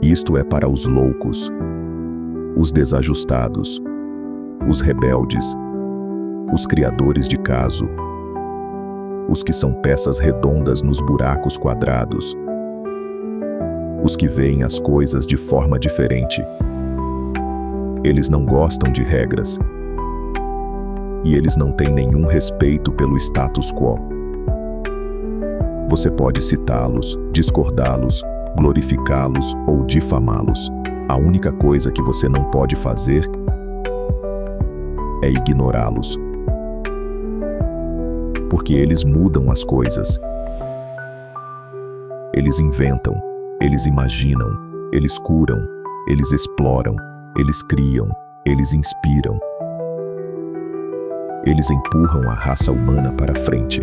Isto é para os loucos, os desajustados, os rebeldes, os criadores de caso, os que são peças redondas nos buracos quadrados, os que veem as coisas de forma diferente. Eles não gostam de regras. E eles não têm nenhum respeito pelo status quo. Você pode citá-los, discordá-los, glorificá-los ou difamá-los. A única coisa que você não pode fazer é ignorá-los. Porque eles mudam as coisas. Eles inventam, eles imaginam, eles curam, eles exploram, eles criam, eles inspiram. Eles empurram a raça humana para frente.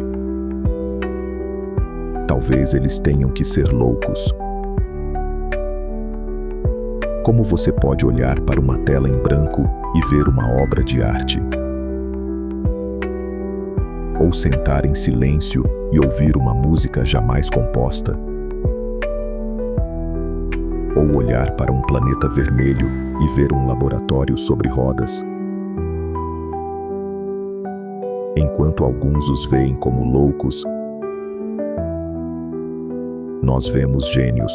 Talvez eles tenham que ser loucos. Como você pode olhar para uma tela em branco e ver uma obra de arte? Ou sentar em silêncio e ouvir uma música jamais composta? Ou olhar para um planeta vermelho e ver um laboratório sobre rodas? Enquanto alguns os veem como loucos, nós vemos gênios.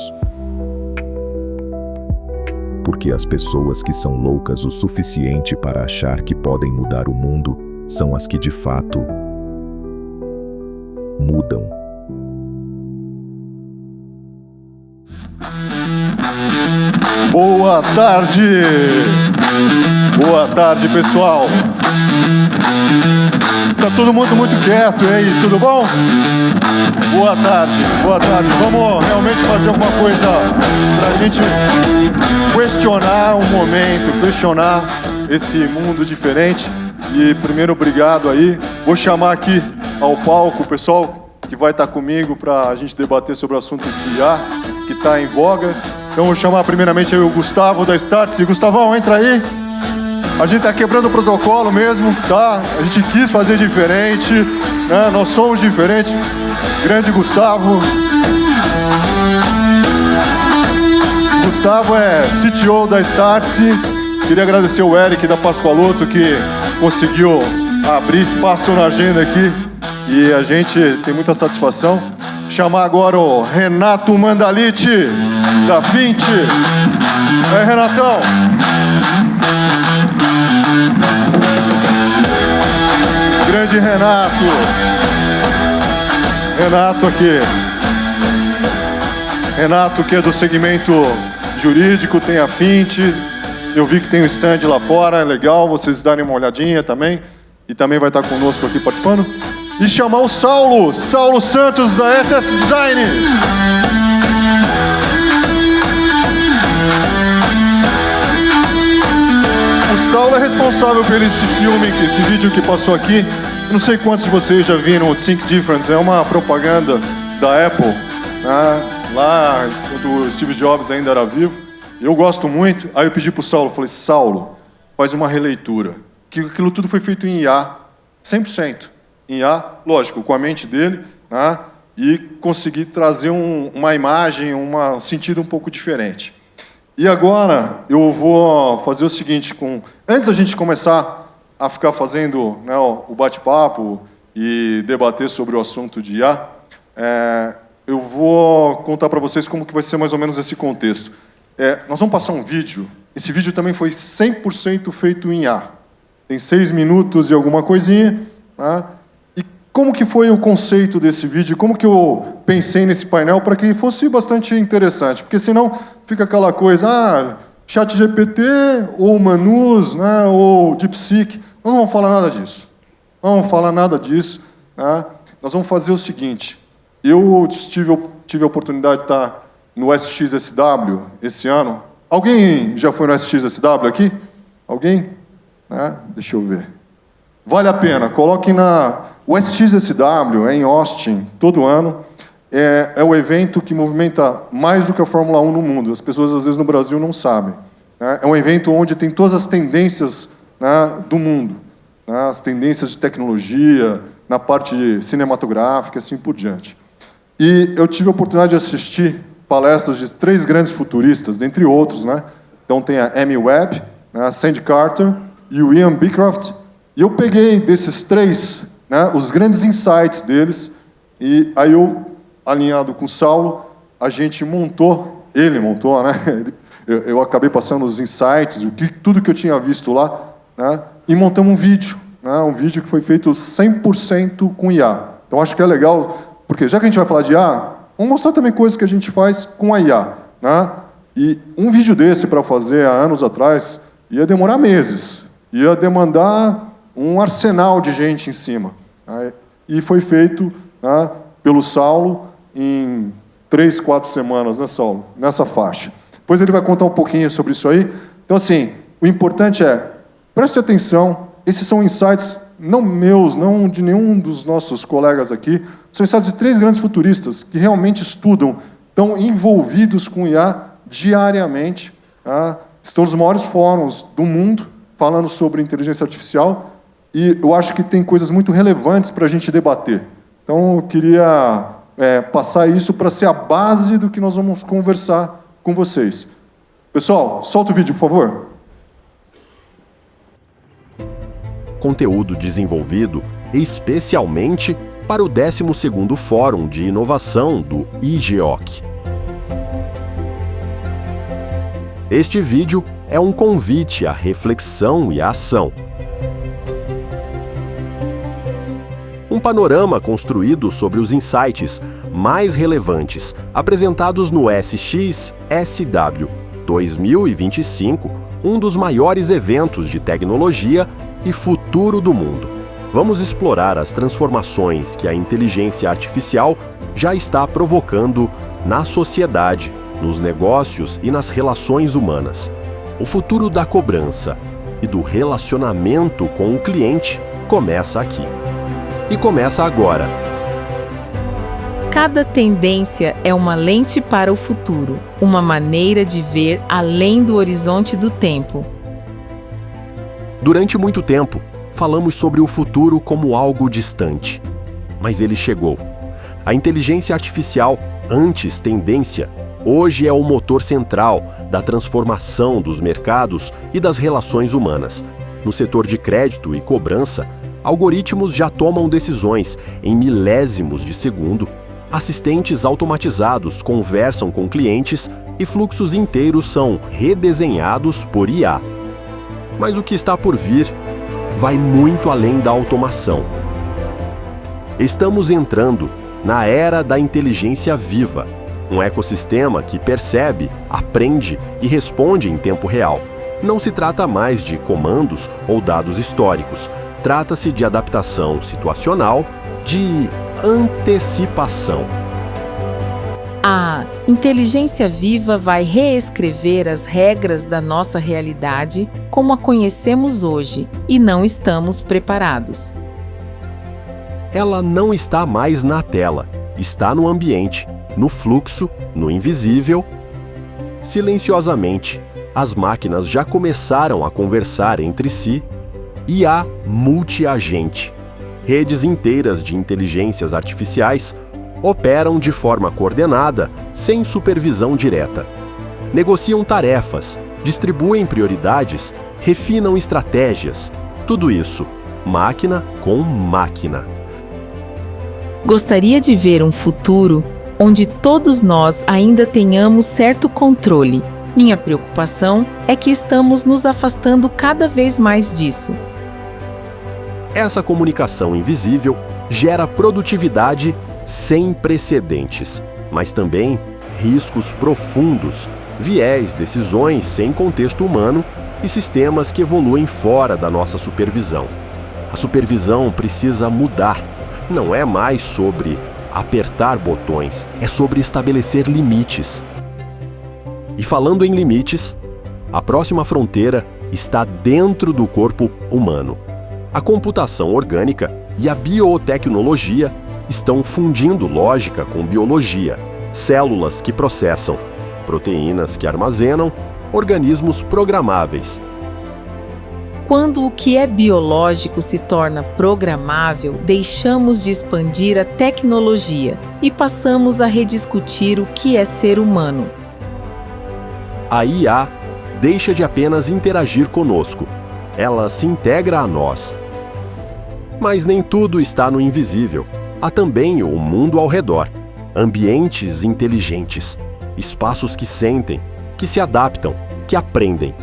Porque as pessoas que são loucas o suficiente para achar que podem mudar o mundo são as que de fato mudam. Boa tarde! Boa tarde, pessoal! Tá todo mundo muito quieto, e aí, tudo bom? Boa tarde, boa tarde. Vamos realmente fazer alguma coisa pra gente questionar o momento, questionar esse mundo diferente. E primeiro, obrigado aí. Vou chamar aqui ao palco o pessoal que vai estar comigo pra gente debater sobre o assunto de IA, que tá em voga. Então vou chamar primeiramente aí o Gustavo da Startse. Gustavão, entra aí. A gente tá quebrando o protocolo mesmo, tá? A gente quis fazer diferente, né? Nós somos diferentes. Grande Gustavo. Gustavo é CTO da Startse. Queria agradecer o Eric da Pascoaloto que conseguiu abrir espaço na agenda aqui. E a gente tem muita satisfação. Chamar agora o Renato Mandaliti, da Fint. É, Renatão. Grande Renato. Renato aqui. Renato que é do segmento jurídico, tem a Fint. Eu vi que tem um stand lá fora, é legal vocês darem uma olhadinha também. E também vai estar conosco aqui participando. E chamar o Saulo Santos da SS Design. O Saulo é responsável por esse filme, esse vídeo que passou aqui. Não sei quantos de vocês já viram o Think Difference, é uma propaganda da Apple, né? Lá quando o Steve Jobs ainda era vivo. Eu gosto muito, aí eu pedi pro Saulo, falei, Saulo, faz uma releitura. Que aquilo tudo foi feito em IA, 100%. Em IA, lógico, com a mente dele, né? E conseguir trazer uma imagem, um sentido um pouco diferente. E agora eu vou fazer o seguinte, antes da gente começar a ficar fazendo, né, o bate-papo e debater sobre o assunto de IA, eu vou contar para vocês como que vai ser mais ou menos esse contexto. Nós vamos passar um vídeo, esse vídeo também foi 100% feito em IA. Tem 6 minutos e alguma coisinha, né? Como que foi o conceito desse vídeo? Como que eu pensei nesse painel para que fosse bastante interessante? Porque senão fica aquela coisa, ChatGPT ou Manus, né, ou DeepSeek. Nós não vamos falar nada disso. Não vamos falar nada disso. Né? Nós vamos fazer o seguinte. Eu tive a oportunidade de estar no SXSW esse ano. Alguém já foi no SXSW aqui? Alguém? Deixa eu ver. Vale a pena. Coloquem O SXSW é em Austin, todo ano. É o evento que movimenta mais do que a Fórmula 1 no mundo. As pessoas, às vezes, no Brasil não sabem. Né? É um evento onde tem todas as tendências, né, do mundo. Né? As tendências de tecnologia, na parte cinematográfica, assim por diante. E eu tive a oportunidade de assistir palestras de 3 grandes futuristas, dentre outros, né? Então tem a Amy Webb, né, a Sandy Carter e o Ian Beecroft. E eu peguei desses 3, né, os grandes insights deles, e aí eu, alinhado com o Saulo, a gente montou, ele montou, né? Eu acabei passando os insights, tudo que eu tinha visto lá, né, e montamos um vídeo, né, um vídeo que foi feito 100% com IA. Então acho que é legal, porque já que a gente vai falar de IA, vamos mostrar também coisas que a gente faz com a IA, né? E um vídeo desse para fazer há anos atrás ia demorar meses, ia demandar um arsenal de gente em cima, né? E foi feito, né, pelo Saulo em 3, 4 semanas, né, Saulo? Nessa faixa. Depois ele vai contar um pouquinho sobre isso aí. Então, assim, o importante é, preste atenção, esses são insights não meus, não de nenhum dos nossos colegas aqui, são insights de 3 grandes futuristas que realmente estudam, estão envolvidos com IA diariamente, tá? Estão nos maiores fóruns do mundo falando sobre inteligência artificial e eu acho que tem coisas muito relevantes para a gente debater. Então, eu queria passar isso para ser a base do que nós vamos conversar com vocês. Pessoal, solta o vídeo, por favor. Conteúdo desenvolvido especialmente para o 12º Fórum de Inovação do IGEOC. Este vídeo é um convite à reflexão e à ação. Um panorama construído sobre os insights mais relevantes apresentados no SXSW 2025, um dos maiores eventos de tecnologia e futuro do mundo. Vamos explorar as transformações que a inteligência artificial já está provocando na sociedade, nos negócios e nas relações humanas. O futuro da cobrança e do relacionamento com o cliente começa aqui. E começa agora. Cada tendência é uma lente para o futuro, uma maneira de ver além do horizonte do tempo. Durante muito tempo, falamos sobre o futuro como algo distante. Mas ele chegou. A inteligência artificial, antes tendência, hoje é o motor central da transformação dos mercados e das relações humanas. No setor de crédito e cobrança, algoritmos já tomam decisões em milésimos de segundo, assistentes automatizados conversam com clientes e fluxos inteiros são redesenhados por IA. Mas o que está por vir vai muito além da automação. Estamos entrando na era da inteligência viva, um ecossistema que percebe, aprende e responde em tempo real. Não se trata mais de comandos ou dados históricos, trata-se de adaptação situacional, de antecipação. A inteligência viva vai reescrever as regras da nossa realidade como a conhecemos hoje e não estamos preparados. Ela não está mais na tela, está no ambiente, no fluxo, no invisível. Silenciosamente, as máquinas já começaram a conversar entre si. IA multiagente. Redes inteiras de inteligências artificiais operam de forma coordenada, sem supervisão direta. Negociam tarefas, distribuem prioridades, refinam estratégias. Tudo isso, máquina com máquina. Gostaria de ver um futuro onde todos nós ainda tenhamos certo controle. Minha preocupação é que estamos nos afastando cada vez mais disso. Essa comunicação invisível gera produtividade sem precedentes, mas também riscos profundos, viés, decisões sem contexto humano e sistemas que evoluem fora da nossa supervisão. A supervisão precisa mudar. Não é mais sobre apertar botões, é sobre estabelecer limites. E falando em limites, a próxima fronteira está dentro do corpo humano. A computação orgânica e a biotecnologia estão fundindo lógica com biologia, células que processam, proteínas que armazenam, organismos programáveis. Quando o que é biológico se torna programável, deixamos de expandir a tecnologia e passamos a rediscutir o que é ser humano. A IA deixa de apenas interagir conosco, ela se integra a nós. Mas nem tudo está no invisível. Há também o mundo ao redor. Ambientes inteligentes, espaços que sentem, que se adaptam, que aprendem.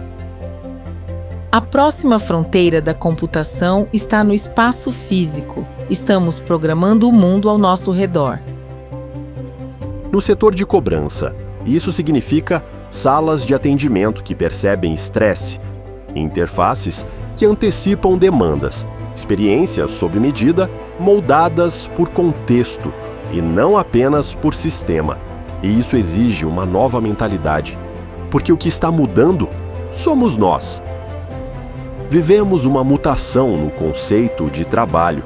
A próxima fronteira da computação está no espaço físico. Estamos programando o mundo ao nosso redor. No setor de cobrança, isso significa salas de atendimento que percebem estresse, interfaces que antecipam demandas, experiências sob medida moldadas por contexto e não apenas por sistema. E isso exige uma nova mentalidade, porque o que está mudando somos nós. Vivemos uma mutação no conceito de trabalho.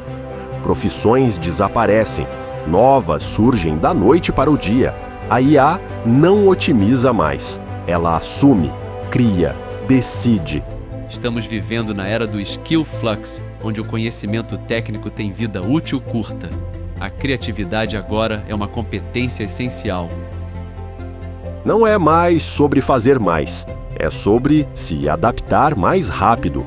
Profissões desaparecem, novas surgem da noite para o dia. A IA não otimiza mais, ela assume, cria, decide. Estamos vivendo na era do skill flux, onde o conhecimento técnico tem vida útil curta. A criatividade agora é uma competência essencial. Não é mais sobre fazer mais, é sobre se adaptar mais rápido.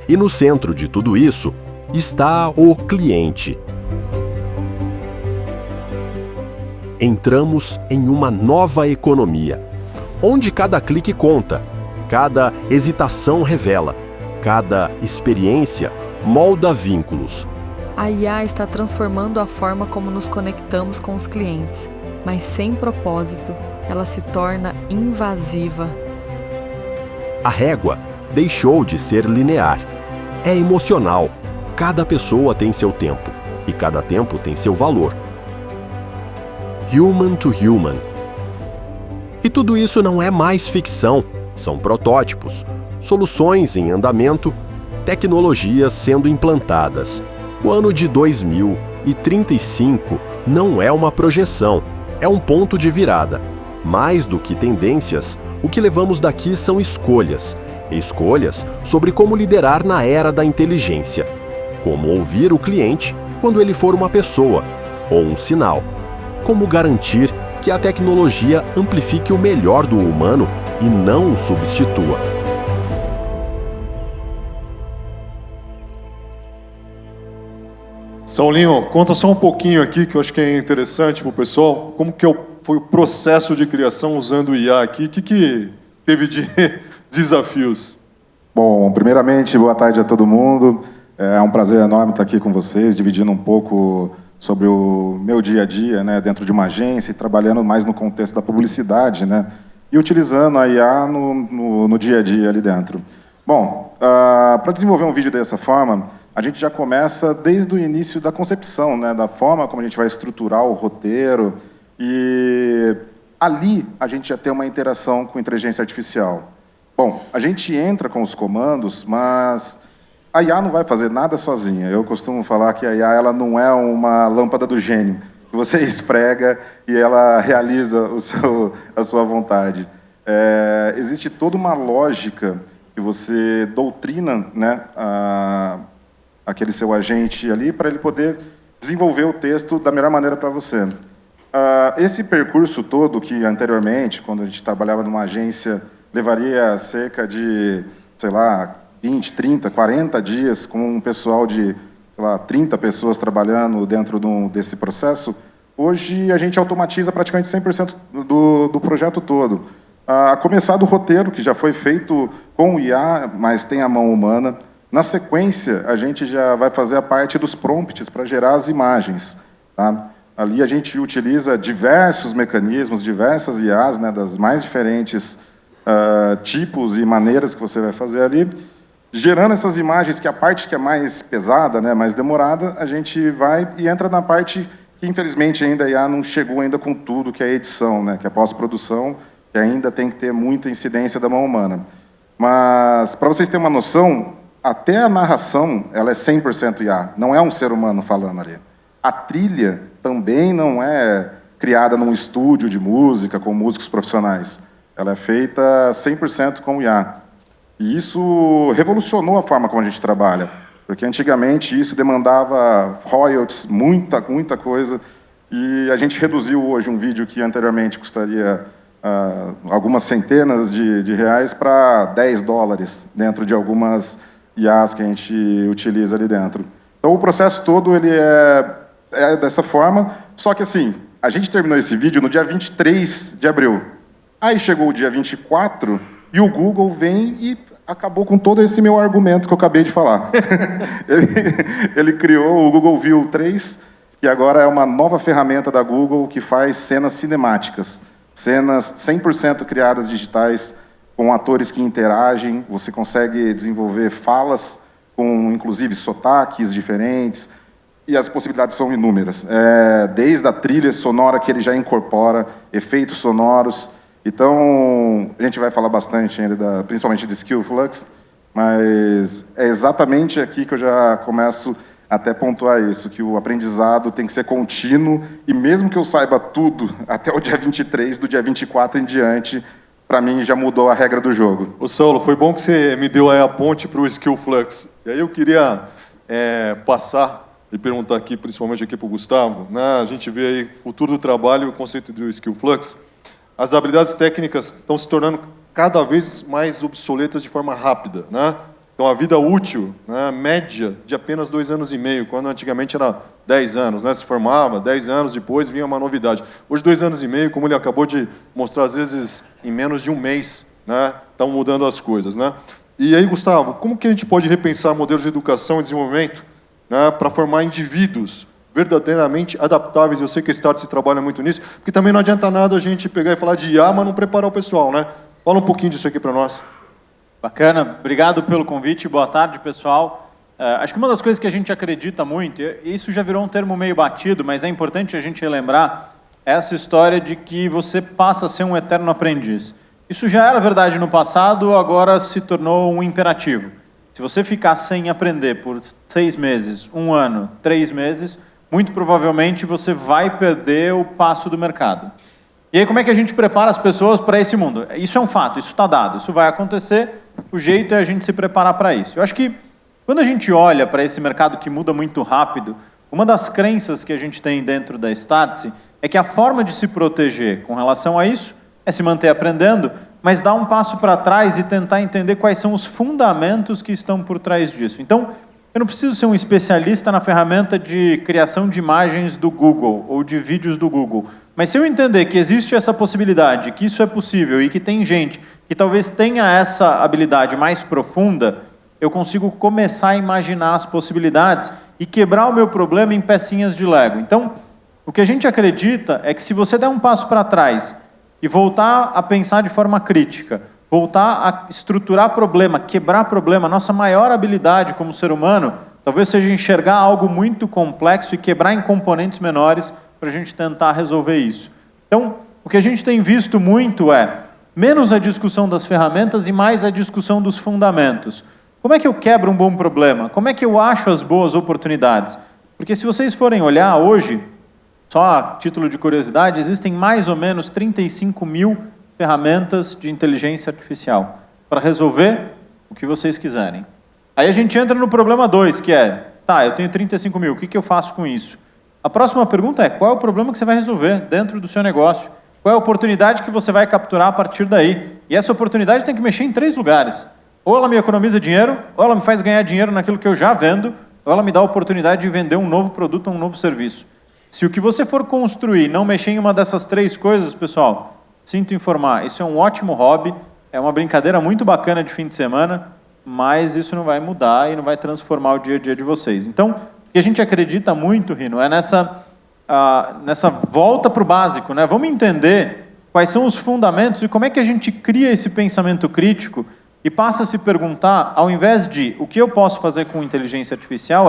E no centro de tudo isso está o cliente. Entramos em uma nova economia, onde cada clique conta, cada hesitação revela, cada experiência molda vínculos. A IA está transformando a forma como nos conectamos com os clientes, mas sem propósito, ela se torna invasiva. A régua deixou de ser linear. É emocional. Cada pessoa tem seu tempo, e cada tempo tem seu valor. Human to human. E tudo isso não é mais ficção, são protótipos, soluções em andamento, tecnologias sendo implantadas. O ano de 2035 não é uma projeção, é um ponto de virada. Mais do que tendências, o que levamos daqui são escolhas. Escolhas sobre como liderar na era da inteligência. Como ouvir o cliente quando ele for uma pessoa ou um sinal. Como garantir que a tecnologia amplifique o melhor do humano e não o substitua. Saulinho, conta só um pouquinho aqui, que eu acho que é interessante para o pessoal, como que foi o processo de criação usando o IA aqui, o que teve de desafios? Bom, primeiramente, boa tarde a todo mundo. É um prazer enorme estar aqui com vocês, dividindo um pouco sobre o meu dia a dia, né, dentro de uma agência e trabalhando mais no contexto da publicidade, né, e utilizando a IA no dia a dia ali dentro. Bom, para desenvolver um vídeo dessa forma, a gente já começa desde o início da concepção, né, da forma como a gente vai estruturar o roteiro, e ali a gente já tem uma interação com inteligência artificial. Bom, a gente entra com os comandos, mas a IA não vai fazer nada sozinha. Eu costumo falar que a IA ela não é uma lâmpada do gênio, que você esfrega e ela realiza a sua vontade. Existe toda uma lógica que você doutrina, né, aquele seu agente ali para ele poder desenvolver o texto da melhor maneira para você. Esse percurso todo que anteriormente, quando a gente trabalhava numa agência, levaria cerca de, sei lá, 20, 30, 40 dias com um pessoal de, sei lá, 30 pessoas trabalhando dentro desse processo, hoje a gente automatiza praticamente 100% do projeto todo. A começar do roteiro, que já foi feito com o IA, mas tem a mão humana. Na sequência, a gente já vai fazer a parte dos prompts para gerar as imagens. Tá? Ali a gente utiliza diversos mecanismos, diversas IAs, né, das mais diferentes tipos e maneiras que você vai fazer ali. Gerando essas imagens, que é a parte que é mais pesada, né, mais demorada, a gente vai e entra na parte que, infelizmente, ainda a IA não chegou ainda com tudo, que é a edição, né, que é a pós-produção, que ainda tem que ter muita incidência da mão humana. Mas, para vocês terem uma noção, até a narração ela é 100% IA, não é um ser humano falando ali. A trilha também não é criada num estúdio de música, com músicos profissionais. Ela é feita 100% com IA. E isso revolucionou a forma como a gente trabalha, porque antigamente isso demandava royalties, muita coisa, e a gente reduziu hoje um vídeo que anteriormente custaria algumas centenas de reais para $10 dentro de algumas IAs que a gente utiliza ali dentro. Então o processo todo ele é dessa forma, só que assim, a gente terminou esse vídeo no dia 23 de abril. Aí chegou o dia 24 e o Google vem e acabou com todo esse meu argumento que eu acabei de falar. ele criou o Google View 3, que agora é uma nova ferramenta da Google que faz cenas cinemáticas. Cenas 100% criadas digitais, com atores que interagem, você consegue desenvolver falas com, inclusive, sotaques diferentes, e as possibilidades são inúmeras. Desde a trilha sonora que ele já incorpora, efeitos sonoros. Então, a gente vai falar bastante ainda, principalmente de Skillflux, mas é exatamente aqui que eu já começo até pontuar isso, que o aprendizado tem que ser contínuo, e mesmo que eu saiba tudo até o dia 23, do dia 24 em diante, para mim já mudou a regra do jogo. Ô Saulo, foi bom que você me deu aí a ponte para o Skillflux. E aí eu queria passar e perguntar aqui, principalmente aqui para o Gustavo, né? A gente vê aí o futuro do trabalho e o conceito do Skillflux. As habilidades técnicas estão se tornando cada vez mais obsoletas de forma rápida, né? Então, a vida útil, né, média, de apenas 2 anos e meio, quando antigamente era 10 anos, né? Se formava, 10 anos depois vinha uma novidade. Hoje, 2 anos e meio, como ele acabou de mostrar, às vezes, em menos de um mês, né? Estão mudando as coisas, né? E aí, Gustavo, como que a gente pode repensar modelos de educação e desenvolvimento, né, para formar indivíduos verdadeiramente adaptáveis? Eu sei que a Start se trabalha muito nisso, porque também não adianta nada a gente pegar e falar de IA, mas não preparar o pessoal, né? Fala um pouquinho disso aqui para nós. Bacana, obrigado pelo convite, boa tarde, pessoal. Acho que uma das coisas que a gente acredita muito, e isso já virou um termo meio batido, mas é importante a gente relembrar, é essa história de que você passa a ser um eterno aprendiz. Isso já era verdade no passado, agora se tornou um imperativo. Se você ficar sem aprender por 6 meses, 1 ano, 3 meses, muito provavelmente você vai perder o passo do mercado. E aí como é que a gente prepara as pessoas para esse mundo? Isso é um fato, isso está dado, isso vai acontecer, o jeito é a gente se preparar para isso. Eu acho que quando a gente olha para esse mercado que muda muito rápido, uma das crenças que a gente tem dentro da Startse é que a forma de se proteger com relação a isso é se manter aprendendo, mas dar um passo para trás e tentar entender quais são os fundamentos que estão por trás disso. Então, eu não preciso ser um especialista na ferramenta de criação de imagens do Google ou de vídeos do Google, mas se eu entender que existe essa possibilidade, que isso é possível e que tem gente que talvez tenha essa habilidade mais profunda, eu consigo começar a imaginar as possibilidades e quebrar o meu problema em pecinhas de Lego. Então, o que a gente acredita é que se você der um passo para trás e voltar a pensar de forma crítica, voltar a estruturar problema, quebrar problema, nossa maior habilidade como ser humano, talvez seja enxergar algo muito complexo e quebrar em componentes menores para a gente tentar resolver isso. Então, o que a gente tem visto muito é menos a discussão das ferramentas e mais a discussão dos fundamentos. Como é que eu quebro um bom problema? Como é que eu acho as boas oportunidades? Porque se vocês forem olhar hoje, só a título de curiosidade, existem mais ou menos 35 mil ferramentas de inteligência artificial para resolver o que vocês quiserem. Aí a gente entra no problema 2, que é, tá, eu tenho 35 mil, o que eu faço com isso? A próxima pergunta é, qual é o problema que você vai resolver dentro do seu negócio? Qual é a oportunidade que você vai capturar a partir daí? E essa oportunidade tem que mexer em 3 lugares. Ou ela me economiza dinheiro, ou ela me faz ganhar dinheiro naquilo que eu já vendo, ou ela me dá a oportunidade de vender um novo produto ou um novo serviço. Se o que você for construir não mexer em uma dessas 3 coisas, pessoal, sinto informar, isso é um ótimo hobby, é uma brincadeira muito bacana de fim de semana, mas isso não vai mudar e não vai transformar o dia a dia de vocês. Então, o que a gente acredita muito, Rino, é nessa volta para o básico, né? Vamos entender quais são os fundamentos e como é que a gente cria esse pensamento crítico e passa a se perguntar, ao invés de o que eu posso fazer com inteligência artificial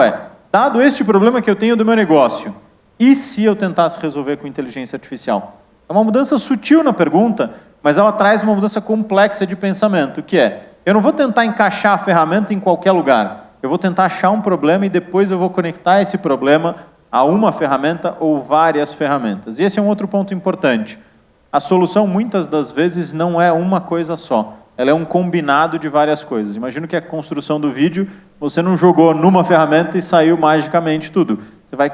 dado este problema que eu tenho do meu negócio, e se eu tentasse resolver com inteligência artificial? É uma mudança sutil na pergunta, mas ela traz uma mudança complexa de pensamento, que é, eu não vou tentar encaixar a ferramenta em qualquer lugar, eu vou tentar achar um problema e depois eu vou conectar esse problema a uma ferramenta ou várias ferramentas. E esse é um outro ponto importante. A solução, muitas das vezes, não é uma coisa só. ela é um combinado de várias coisas. Imagino que a construção do vídeo, você não jogou numa ferramenta e saiu magicamente tudo. Você vai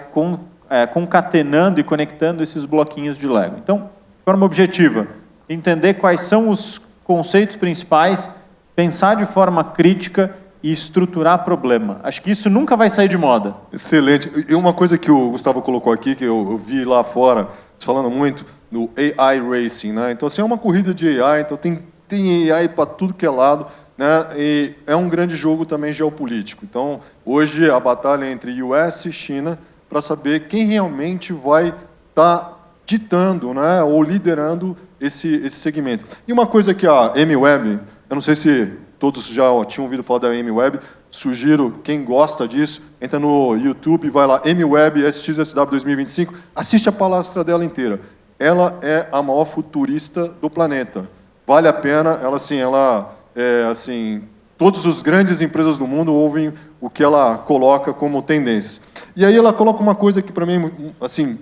concatenando e conectando esses bloquinhos de Lego. Então, de forma objetiva, entender quais são os conceitos principais, pensar de forma crítica e estruturar problema. Acho que isso nunca vai sair de moda. Excelente. E uma coisa que o Gustavo colocou aqui, que eu vi lá fora, falando muito, no AI Racing, né? Então, assim, é uma corrida de AI, então tem AI para tudo que é lado, né? E é um grande jogo também geopolítico. Então, hoje, a batalha entre US e China para saber quem realmente vai estar ditando, né? Ou liderando esse segmento. E uma coisa que a MWeb, eu não sei se todos já tinham ouvido falar da MWeb, sugiro, quem gosta disso, entra no YouTube, vai lá, MWeb SXSW 2025, assiste a palestra dela inteira. Ela é a maior futurista do planeta. Vale a pena, todas as grandes empresas do mundo ouvem o que ela coloca como tendências. E aí ela coloca uma coisa que, para mim, assim,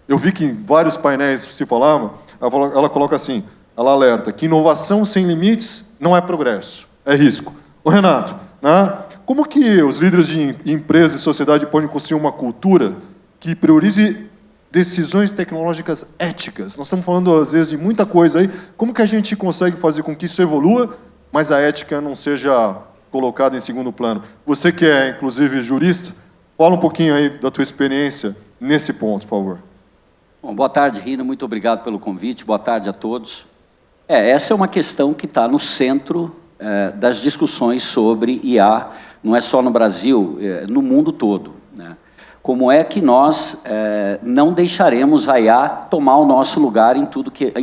eu vi que em vários painéis se falava, ela coloca assim, ela alerta que inovação sem limites não é progresso, é risco. Ô Renato, né, como que os líderes de empresas e sociedade podem construir uma cultura que priorize decisões tecnológicas éticas? Nós estamos falando, às vezes, de muita coisa aí. Como que a gente consegue fazer com que isso evolua, mas a ética não seja colocada em segundo plano? Você que é, inclusive, jurista, fala um pouquinho aí da tua experiência nesse ponto, por favor. Bom, boa tarde, Rino. Muito obrigado pelo convite. Boa tarde a todos. Essa é uma questão que está no centro das discussões sobre IA, não é só no Brasil, no mundo todo, né? Como é que nós não deixaremos a IA tomar o nosso lugar em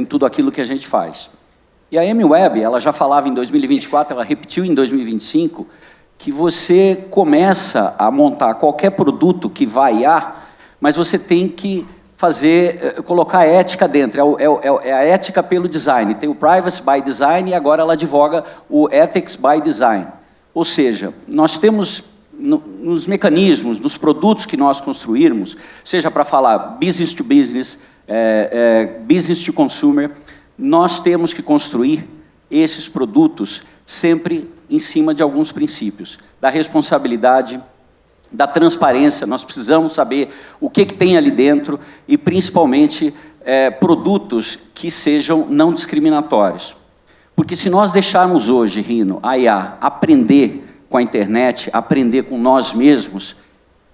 tudo aquilo que a gente faz? E a MWeb, ela já falava em 2024, ela repetiu em 2025, que você começa a montar qualquer produto que vai IA, mas você tem que colocar a ética dentro, é a ética pelo design. Tem o Privacy by Design e agora ela advoga o Ethics by Design. Ou seja, nós temos nos mecanismos, nos produtos que nós construirmos, seja para falar business to business, business to consumer, nós temos que construir esses produtos sempre em cima de alguns princípios, da responsabilidade, da transparência. Nós precisamos saber o que tem ali dentro e, principalmente, produtos que sejam não discriminatórios. Porque se nós deixarmos hoje, Rino, a IA aprender com a internet, aprender com nós mesmos,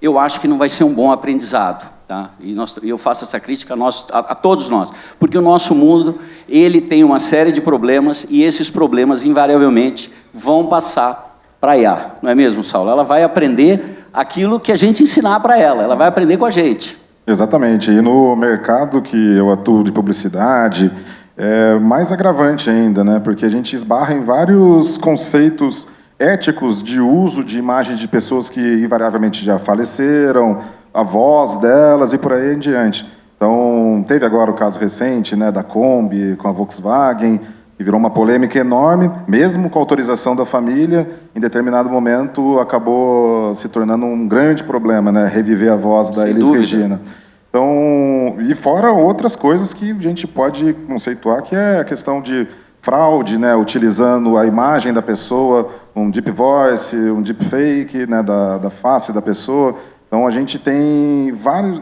eu acho que não vai ser um bom aprendizado, tá? E eu faço essa crítica a todos nós, porque o nosso mundo, ele tem uma série de problemas e esses problemas, invariavelmente, vão passar para a IA, não é mesmo, Saulo? Ela vai aprender aquilo que a gente ensinar para ela vai aprender com a gente. Exatamente, e no mercado que eu atuo de publicidade, é mais agravante ainda, né? Porque a gente esbarra em vários conceitos éticos de uso de imagens de pessoas que invariavelmente já faleceram, a voz delas e por aí em diante. Então, teve agora o caso recente, né, da Kombi com a Volkswagen, que virou uma polêmica enorme, mesmo com a autorização da família, em determinado momento acabou se tornando um grande problema, né, reviver a voz da Elis Regina. Então, e fora outras coisas que a gente pode conceituar, que é a questão de fraude, né, utilizando a imagem da pessoa, um deep voice, um deep fake, né, da face da pessoa. Então, a gente tem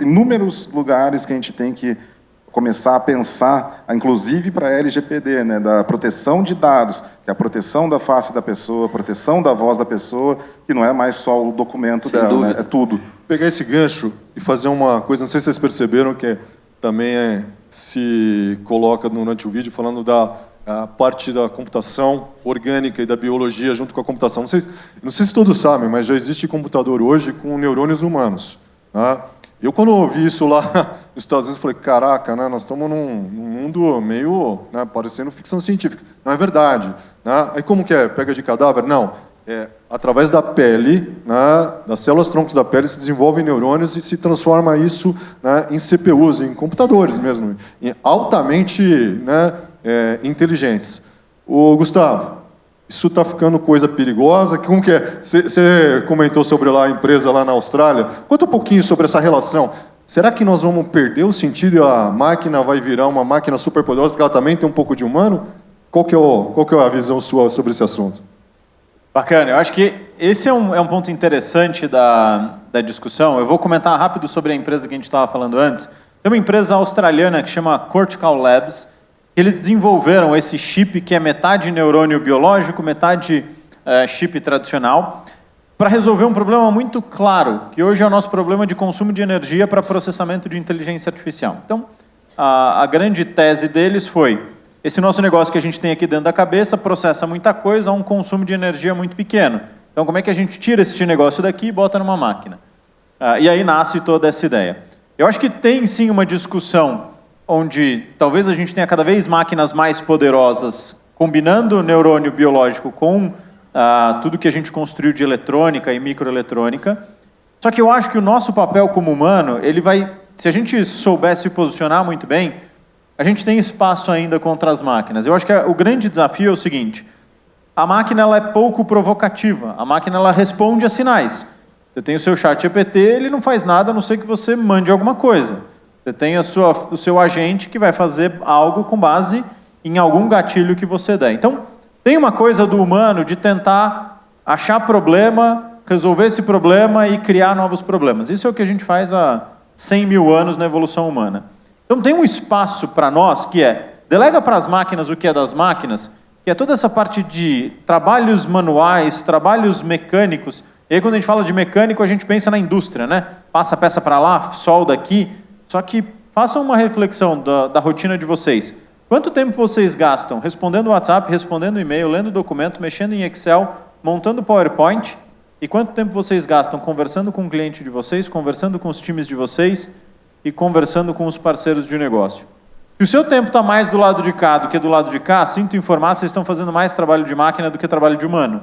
inúmeros lugares que a gente tem que começar a pensar, inclusive para a LGPD, né, da proteção de dados, que é a proteção da face da pessoa, a proteção da voz da pessoa, que não é mais só o documento dela, né, é tudo. Pegar esse gancho e fazer uma coisa, não sei se vocês perceberam, que também se coloca durante o vídeo, falando da parte da computação orgânica e da biologia junto com a computação. Não sei se todos sabem, mas já existe computador hoje com neurônios humanos, né? Eu, quando ouvi isso lá nos Estados Unidos, falei, caraca, né, nós estamos num mundo meio, né, parecendo ficção científica. Não é verdade, né? Aí como que é? Pega de cadáver? Não. Através da pele, né, das células troncos da pele, se desenvolvem neurônios e se transforma isso, né, em CPUs, em computadores mesmo, altamente, né, inteligentes. Ô, Gustavo, isso está ficando coisa perigosa? Como que é? Você comentou sobre a empresa lá na Austrália. Conta um pouquinho sobre essa relação. Será que nós vamos perder o sentido e a máquina vai virar uma máquina super poderosa porque ela também tem um pouco de humano? Qual que é a visão sua sobre esse assunto? Bacana, eu acho que esse é um ponto interessante da discussão. Eu vou comentar rápido sobre a empresa que a gente estava falando antes. Tem uma empresa australiana que chama Cortical Labs. Eles desenvolveram esse chip que é metade neurônio biológico, metade chip tradicional, para resolver um problema muito claro, que hoje é o nosso problema de consumo de energia para processamento de inteligência artificial. Então, a grande tese deles foi: esse nosso negócio que a gente tem aqui dentro da cabeça processa muita coisa a um consumo de energia muito pequeno. Então, como é que a gente tira esse negócio daqui e bota numa máquina? E aí nasce toda essa ideia. Eu acho que tem sim uma discussão onde talvez a gente tenha cada vez máquinas mais poderosas, combinando o neurônio biológico com tudo que a gente construiu de eletrônica e microeletrônica. Só que eu acho que o nosso papel como humano, ele vai, se a gente souber se posicionar muito bem, a gente tem espaço ainda contra as máquinas. Eu acho que o grande desafio é o seguinte: a máquina ela é pouco provocativa, a máquina ela responde a sinais. Você tem o seu chat GPT, ele não faz nada a não ser que você mande alguma coisa. Você tem o seu agente que vai fazer algo com base em algum gatilho que você der. Então, tem uma coisa do humano de tentar achar problema, resolver esse problema e criar novos problemas. Isso é o que a gente faz há 100 mil anos na evolução humana. Então tem um espaço para nós que delega para as máquinas o que é das máquinas, que é toda essa parte de trabalhos manuais, trabalhos mecânicos. E aí quando a gente fala de mecânico, a gente pensa na indústria, né? Passa a peça para lá, solda aqui. Só que façam uma reflexão da rotina de vocês. Quanto tempo vocês gastam respondendo WhatsApp, respondendo e-mail, lendo documento, mexendo em Excel, montando PowerPoint? E quanto tempo vocês gastam conversando com o cliente de vocês, conversando com os times de vocês e conversando com os parceiros de negócio? Se o seu tempo está mais do lado de cá do que do lado de cá, sinto informar, vocês estão fazendo mais trabalho de máquina do que trabalho de humano.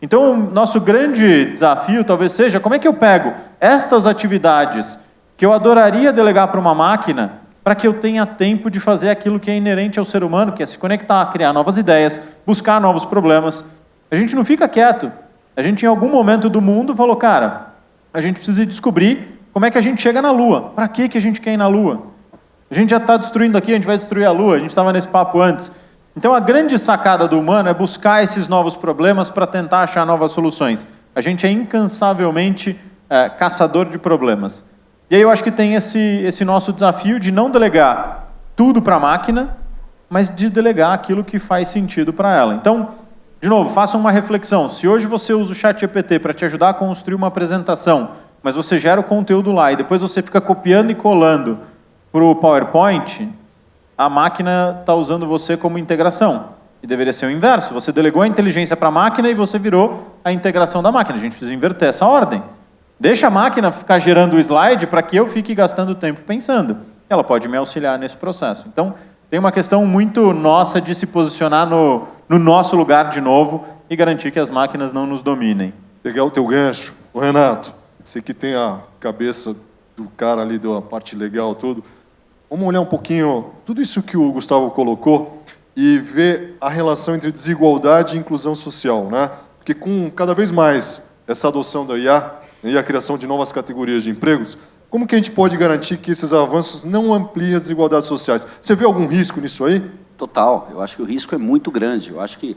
Então, o nosso grande desafio talvez seja: como é que eu pego estas atividades que eu adoraria delegar para uma máquina para que eu tenha tempo de fazer aquilo que é inerente ao ser humano, que é se conectar, criar novas ideias, buscar novos problemas. A gente não fica quieto. A gente, em algum momento do mundo, falou: cara, a gente precisa descobrir como é que a gente chega na Lua. Para que a gente quer ir na Lua? A gente já está destruindo aqui, a gente vai destruir a Lua. A gente estava nesse papo antes. Então, a grande sacada do humano é buscar esses novos problemas para tentar achar novas soluções. A gente é incansavelmente caçador de problemas. E aí eu acho que tem esse nosso desafio de não delegar tudo para a máquina, mas de delegar aquilo que faz sentido para ela. Então, de novo, façam uma reflexão. Se hoje você usa o ChatGPT para te ajudar a construir uma apresentação, mas você gera o conteúdo lá e depois você fica copiando e colando para o PowerPoint, a máquina está usando você como integração. E deveria ser o inverso. Você delegou a inteligência para a máquina e você virou a integração da máquina. A gente precisa inverter essa ordem. Deixa a máquina ficar gerando o slide para que eu fique gastando tempo pensando. Ela pode me auxiliar nesse processo. Então, tem uma questão muito nossa de se posicionar no nosso lugar de novo e garantir que as máquinas não nos dominem. Pegar o teu gancho. Ô, Renato, você que tem a cabeça do cara ali, da parte legal, tudo. Vamos olhar um pouquinho tudo isso que o Gustavo colocou e ver a relação entre desigualdade e inclusão social, né? Porque com cada vez mais essa adoção da IA e a criação de novas categorias de empregos, como que a gente pode garantir que esses avanços não ampliem as desigualdades sociais? Você vê algum risco nisso aí? Total. Eu acho que o risco é muito grande. Eu acho que,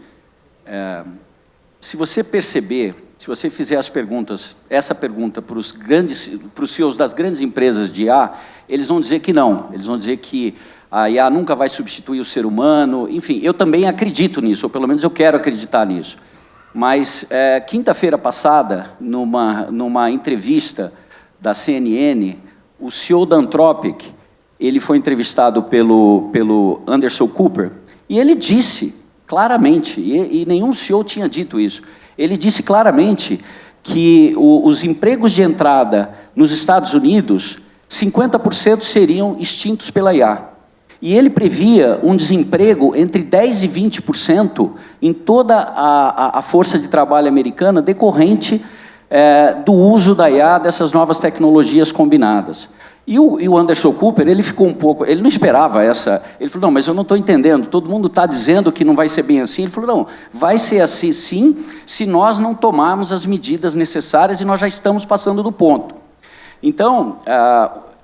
se você perceber, se você fizer essa pergunta para os CEOs das grandes empresas de IA, eles vão dizer que não. Eles vão dizer que a IA nunca vai substituir o ser humano. Enfim, eu também acredito nisso, ou pelo menos eu quero acreditar nisso. Mas, quinta-feira passada, numa entrevista da CNN, o CEO da Anthropic, ele foi entrevistado pelo Anderson Cooper, e ele disse claramente, e nenhum CEO tinha dito isso, ele disse claramente que os empregos de entrada nos Estados Unidos, 50% seriam extintos pela IA. E ele previa um desemprego entre 10% e 20% em toda a força de trabalho americana decorrente do uso da IA, dessas novas tecnologias combinadas. E o Anderson Cooper, ele ficou um pouco... Ele não esperava essa... Ele falou: não, mas eu não estou entendendo, todo mundo está dizendo que não vai ser bem assim. Ele falou: não, vai ser assim sim, se nós não tomarmos as medidas necessárias, e nós já estamos passando do ponto. Então,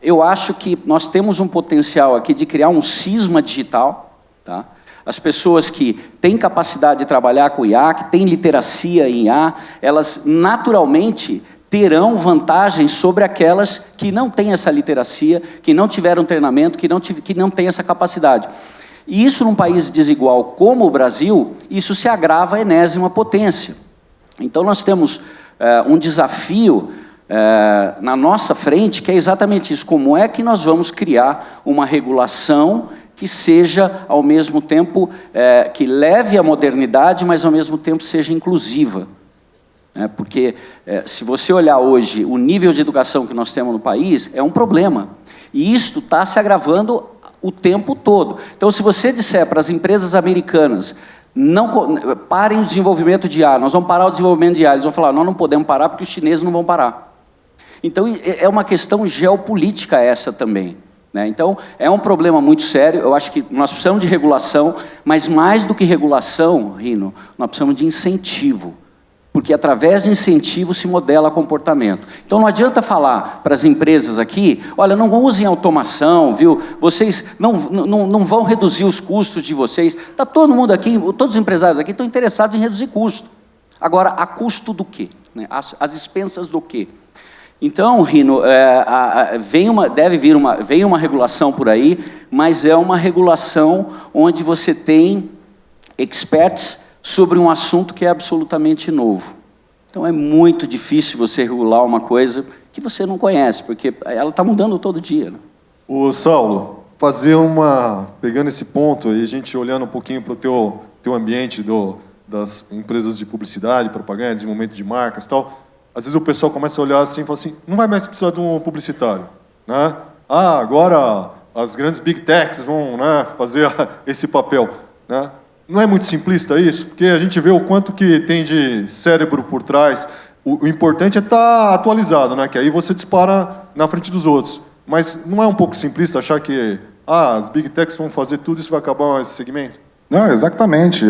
eu acho que nós temos um potencial aqui de criar um cisma digital, tá? as pessoas que têm capacidade de trabalhar com IA, que têm literacia em IA, elas naturalmente terão vantagens sobre aquelas que não têm essa literacia, que não tiveram treinamento, que não têm essa capacidade. E isso, num país desigual como o Brasil, isso se agrava à enésima potência. Então, nós temos um desafio na nossa frente, que é exatamente isso. Como é que nós vamos criar uma regulação que seja, ao mesmo tempo, que leve à modernidade, mas, ao mesmo tempo, seja inclusiva? Porque, se você olhar hoje o nível de educação que nós temos no país, é um problema. E isto está se agravando o tempo todo. Então, se você disser para as empresas americanas, não parem o desenvolvimento de IA, nós vamos parar o desenvolvimento de IA, eles vão falar, nós não podemos parar porque os chineses não vão parar. Então, é uma questão geopolítica essa também, né? Então, é um problema muito sério. Eu acho que nós precisamos de regulação, mas mais do que regulação, Rino, nós precisamos de incentivo. Porque através de incentivo se modela comportamento. Então não adianta falar para as empresas aqui, olha, não usem automação, viu? Vocês não vão reduzir os custos de vocês. Está todo mundo aqui, todos os empresários aqui estão interessados em reduzir custo. Agora, a custo do quê? Né? As expensas do quê? Então, Rino, vem uma regulação por aí, mas é uma regulação onde você tem experts sobre um assunto que é absolutamente novo. Então é muito difícil você regular uma coisa que você não conhece, porque ela está mudando todo dia, né? Ô Saulo, pegando esse ponto aí, a gente olhando um pouquinho para o teu ambiente das empresas de publicidade, propaganda, desenvolvimento de marcas e tal, às vezes o pessoal começa a olhar assim e fala assim, não vai mais precisar de um publicitário, né? Agora as grandes big techs vão, né, fazer esse papel, né? Não é muito simplista isso? Porque a gente vê o quanto que tem de cérebro por trás. O importante é estar atualizado, né? Que aí você dispara na frente dos outros. Mas não é um pouco simplista achar que as big techs vão fazer tudo e isso vai acabar esse segmento? Não, exatamente.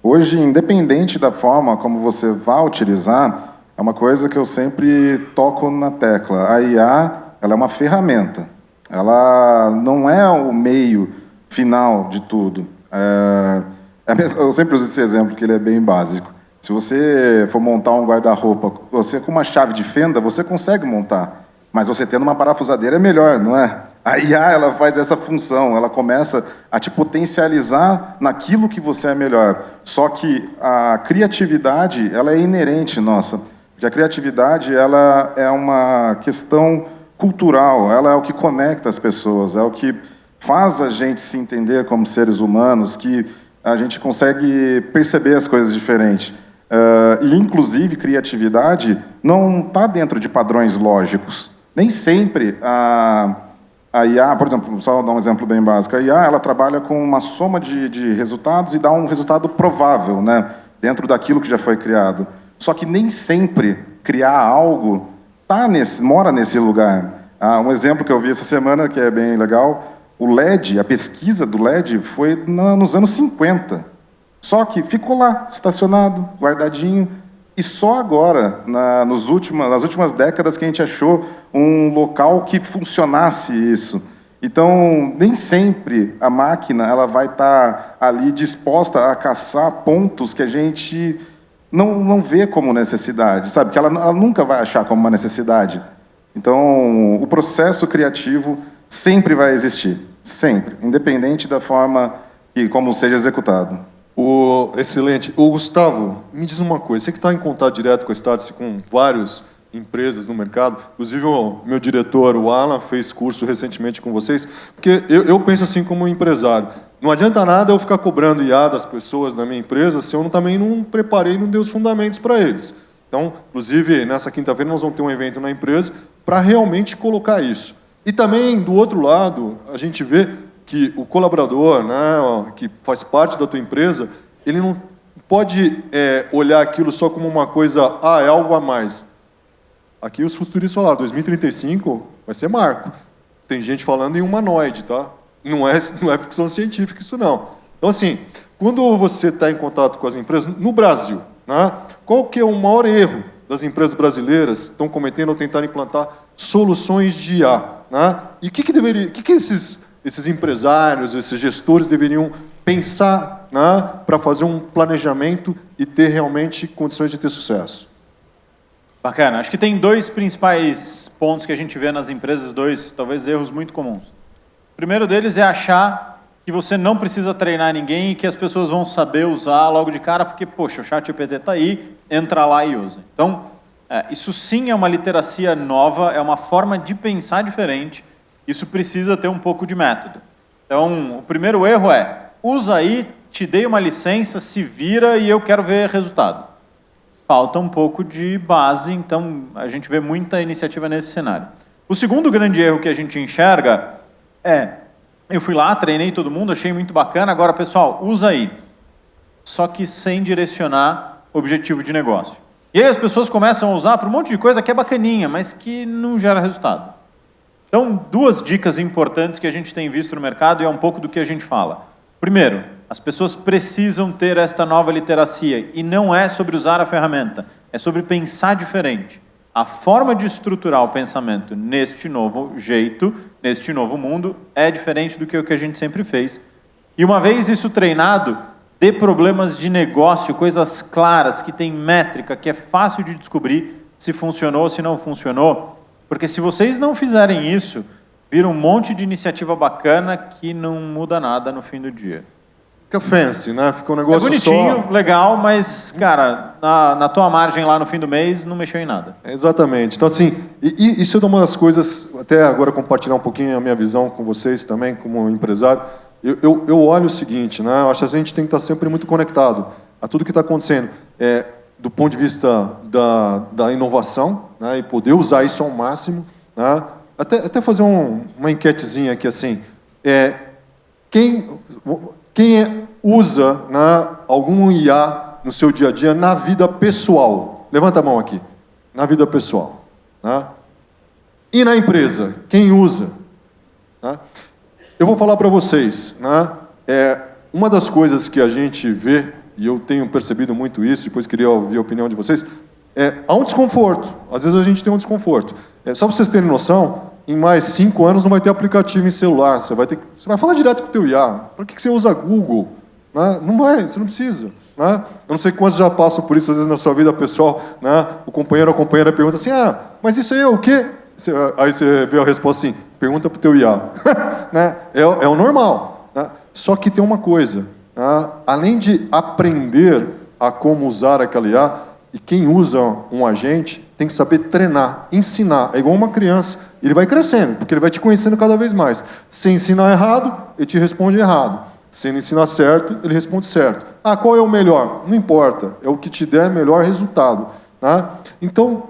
Hoje, independente da forma como você vai utilizar, é uma coisa que eu sempre toco na tecla. A IA, ela é uma ferramenta. Ela não é o meio final de tudo. Eu sempre uso esse exemplo, que ele é bem básico. Se você for montar um guarda-roupa, você com uma chave de fenda, você consegue montar. Mas você tendo uma parafusadeira é melhor, não é? A IA, ela faz essa função, ela começa a te potencializar naquilo que você é melhor. Só que a criatividade, ela é inerente nossa. Porque a criatividade, ela é uma questão cultural, ela é o que conecta as pessoas, é o que faz a gente se entender como seres humanos, que a gente consegue perceber as coisas diferentes. E, inclusive, criatividade não está dentro de padrões lógicos. Nem sempre a IA, por exemplo, só dar um exemplo bem básico, a IA ela trabalha com uma soma de resultados e dá um resultado provável, né, dentro daquilo que já foi criado. Só que nem sempre criar algo mora nesse lugar. Um exemplo que eu vi essa semana, que é bem legal, o LED, a pesquisa do LED foi nos anos 50. Só que ficou lá, estacionado, guardadinho, e só agora, nas últimas décadas, que a gente achou um local que funcionasse isso. Então, nem sempre a máquina ela vai estar ali disposta a caçar pontos que a gente não vê como necessidade, sabe? Que ela nunca vai achar como uma necessidade. Então, o processo criativo sempre vai existir, sempre, independente da forma e como seja executado. Excelente. Gustavo, me diz uma coisa, você que está em contato direto com a Startse, com várias empresas no mercado, inclusive o meu diretor, o Alan, fez curso recentemente com vocês, porque eu penso assim como empresário, não adianta nada eu ficar cobrando IA das pessoas na minha empresa se eu também não preparei e não dei os fundamentos para eles. Então, inclusive, nessa quinta-feira nós vamos ter um evento na empresa para realmente colocar isso. E também, do outro lado, a gente vê que o colaborador, né, que faz parte da tua empresa, ele não pode olhar aquilo só como uma coisa, é algo a mais. Aqui os futuristas falaram, 2035 vai ser marco. Tem gente falando em humanoide, tá? Não é ficção científica isso não. Então, assim, quando você está em contato com as empresas, no Brasil, né, qual que é o maior erro das empresas brasileiras que estão cometendo ao tentar implantar soluções de IA? Né? E o que esses esses empresários, esses gestores deveriam pensar, né, para fazer um planejamento e ter realmente condições de ter sucesso? Bacana. Acho que tem dois principais pontos que a gente vê nas empresas, dois, talvez, erros muito comuns. O primeiro deles é achar que você não precisa treinar ninguém e que as pessoas vão saber usar logo de cara, porque, poxa, o ChatGPT está aí, entra lá e usa. Então, isso sim é uma literacia nova, é uma forma de pensar diferente, isso precisa ter um pouco de método. Então, o primeiro erro é, usa aí, te dei uma licença, se vira e eu quero ver resultado. Falta um pouco de base, então a gente vê muita iniciativa nesse cenário. O segundo grande erro que a gente enxerga é, eu fui lá, treinei todo mundo, achei muito bacana, agora pessoal, usa aí. Só que sem direcionar objetivo de negócio. E aí as pessoas começam a usar para um monte de coisa que é bacaninha, mas que não gera resultado. Então, duas dicas importantes que a gente tem visto no mercado e é um pouco do que a gente fala. Primeiro, as pessoas precisam ter esta nova literacia e não é sobre usar a ferramenta, é sobre pensar diferente. A forma de estruturar o pensamento neste novo jeito, neste novo mundo, é diferente do que o que a gente sempre fez. E uma vez isso treinado, dê problemas de negócio, coisas claras, que tem métrica, que é fácil de descobrir se funcionou ou se não funcionou. Porque se vocês não fizerem isso, vira um monte de iniciativa bacana que não muda nada no fim do dia. Fica fancy, né? Fica um negócio bonitinho, só... legal, mas, cara, na tua margem lá no fim do mês, não mexeu em nada. Exatamente. Então, assim, isso é uma das coisas, até agora compartilhar um pouquinho a minha visão com vocês também, como empresário. Eu olho o seguinte, né? Eu acho que a gente tem que estar sempre muito conectado a tudo que está acontecendo. Do ponto de vista da inovação, né? E poder usar isso ao máximo, né? Até fazer uma enquetezinha aqui, assim. Quem usa, né, algum IA no seu dia a dia na vida pessoal? Levanta a mão aqui. Na vida pessoal. Né? E na empresa? Quem usa? Né? Eu vou falar para vocês. Né? Uma das coisas que a gente vê, e eu tenho percebido muito isso, depois queria ouvir a opinião de vocês, há um desconforto. Às vezes a gente tem um desconforto. Só para vocês terem noção, em mais 5 anos não vai ter aplicativo em celular. Você vai falar direto com o teu IA. Para que você usa Google? Né? Não vai, você não precisa. Né? Eu não sei quantos já passam por isso, às vezes, na sua vida pessoal. Né? O companheiro ou a companheira pergunta assim, mas isso aí é o quê? Aí você vê a resposta assim, pergunta para o teu IA. Né? É o normal. Né? Só que tem uma coisa. Né? Além de aprender a como usar aquela IA, e quem usa um agente tem que saber treinar, ensinar. É igual uma criança. Ele vai crescendo, porque ele vai te conhecendo cada vez mais. Se ensinar errado, ele te responde errado. Se ele ensinar certo, ele responde certo. Qual é o melhor? Não importa. É o que te der melhor resultado. Tá? Então,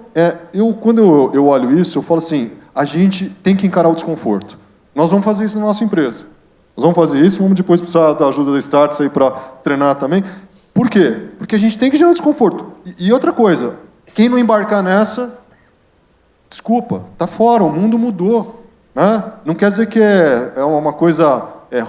quando eu olho isso, eu falo assim, a gente tem que encarar o desconforto. Nós vamos fazer isso na nossa empresa. Nós vamos fazer isso, vamos depois precisar da ajuda da Startse aí para treinar também. Por quê? Porque a gente tem que gerar desconforto. E outra coisa, quem não embarcar nessa, desculpa, tá fora, o mundo mudou. Né? Não quer dizer que é uma coisa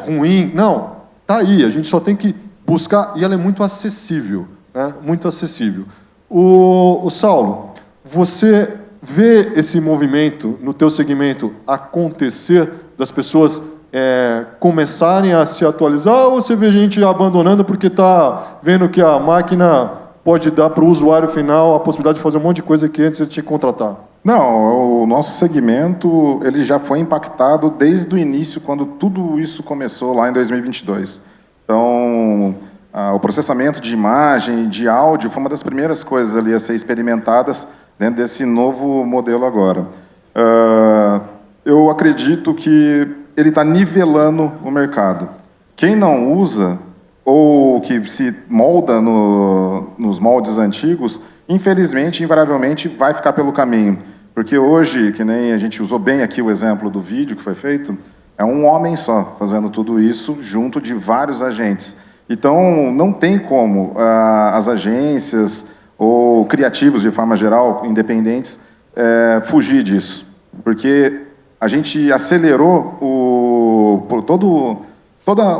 ruim, não. Tá aí, a gente só tem que buscar, e ela é muito acessível. Né? Muito acessível. O Saulo, você vê esse movimento no teu segmento acontecer, das pessoas começarem a se atualizar, ou você vê gente abandonando porque está vendo que a máquina pode dar para o usuário final a possibilidade de fazer um monte de coisa que antes ele tinha que contratar? Não, o nosso segmento ele já foi impactado desde o início, quando tudo isso começou lá em 2022. Então, o processamento de imagem, de áudio, foi uma das primeiras coisas ali a ser experimentadas dentro desse novo modelo agora. Eu acredito que ele está nivelando o mercado. Quem não usa, ou que se molda nos moldes antigos, infelizmente, invariavelmente, vai ficar pelo caminho. Porque hoje, que nem a gente usou bem aqui o exemplo do vídeo que foi feito, é um homem só fazendo tudo isso junto de vários agentes. Então, não tem como as agências ou criativos, de forma geral, independentes, fugir disso. Porque a gente acelerou todo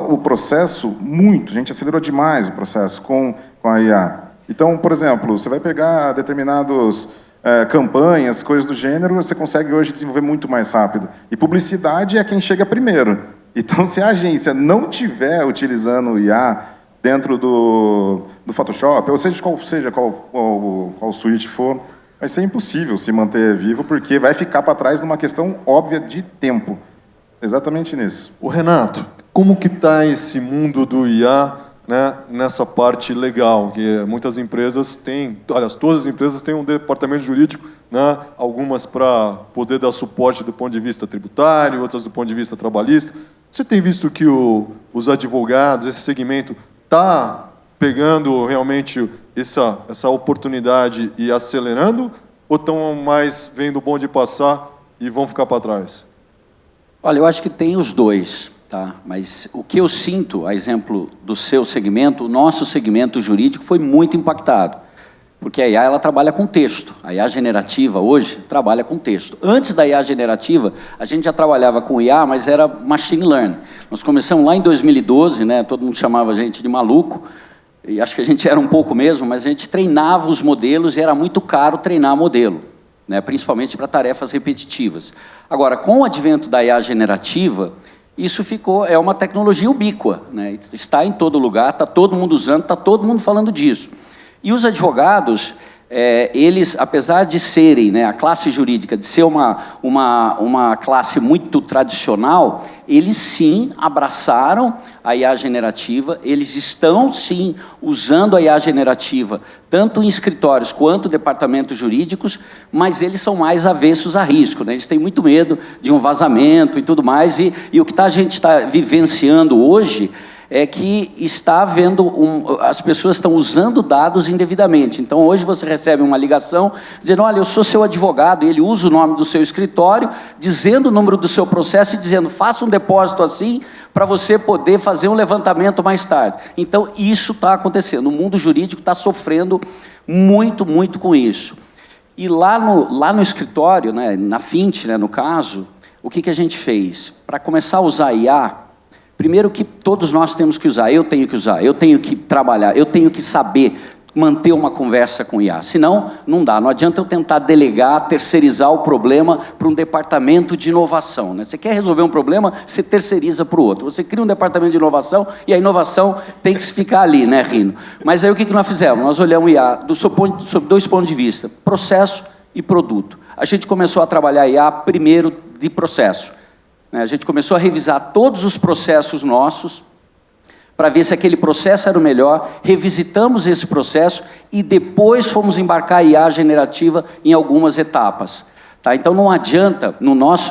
o processo muito, a gente acelerou demais o processo com a IA. Então, por exemplo, você vai pegar determinadas campanhas, coisas do gênero, você consegue hoje desenvolver muito mais rápido. E publicidade é quem chega primeiro. Então, se a agência não estiver utilizando o IA dentro do Photoshop, ou seja qual suíte for, vai ser impossível se manter vivo, porque vai ficar para trás numa questão óbvia de tempo. Exatamente nisso. O Renato, como que está esse mundo do IA, né, nessa parte legal? Que muitas empresas têm, aliás, todas as empresas têm um departamento jurídico, né, algumas para poder dar suporte do ponto de vista tributário, outras do ponto de vista trabalhista. Você tem visto que os advogados, esse segmento, está pegando realmente essa oportunidade e acelerando, ou estão mais vendo o bonde passar e vão ficar para trás? Olha, eu acho que tem os dois, tá? Mas o que eu sinto, a exemplo do seu segmento, o nosso segmento jurídico foi muito impactado, porque a IA ela trabalha com texto. A IA generativa hoje trabalha com texto. Antes da IA generativa, a gente já trabalhava com IA, mas era machine learning. Nós começamos lá em 2012, né? Todo mundo chamava a gente de maluco, e acho que a gente era um pouco mesmo, mas a gente treinava os modelos e era muito caro treinar modelo, né? Principalmente para tarefas repetitivas. Agora, com o advento da IA generativa, isso é uma tecnologia ubíqua, né? Está em todo lugar, está todo mundo usando, está todo mundo falando disso. E os advogados, eles, apesar de serem, né, a classe jurídica, de ser uma classe muito tradicional, eles sim abraçaram a IA generativa, eles estão sim usando a IA generativa, tanto em escritórios quanto departamentos jurídicos, mas eles são mais avessos a risco, né? Eles têm muito medo de um vazamento e tudo mais, e o que a gente está vivenciando hoje é que está havendo as pessoas estão usando dados indevidamente. Então, hoje você recebe uma ligação dizendo, olha, eu sou seu advogado, e ele usa o nome do seu escritório, dizendo o número do seu processo e dizendo, faça um depósito assim, para você poder fazer um levantamento mais tarde. Então, isso está acontecendo. O mundo jurídico está sofrendo muito, muito com isso. E lá no escritório, né, na Fint, né, no caso, o que a gente fez? Para começar a usar IA, primeiro que todos nós temos que usar, eu tenho que trabalhar, eu tenho que saber manter uma conversa com o IA, senão não dá, não adianta eu tentar delegar, terceirizar o problema para um departamento de inovação, né? Você quer resolver um problema, você terceiriza para o outro, você cria um departamento de inovação e a inovação tem que ficar ali, né, Rino? Mas aí o que nós fizemos? Nós olhamos o IA sob dois pontos de vista, processo e produto. A gente começou a trabalhar IA primeiro de processo. A gente começou a revisar todos os processos nossos, para ver se aquele processo era o melhor, revisitamos esse processo e depois fomos embarcar a IA generativa em algumas etapas. Tá? Então não adianta,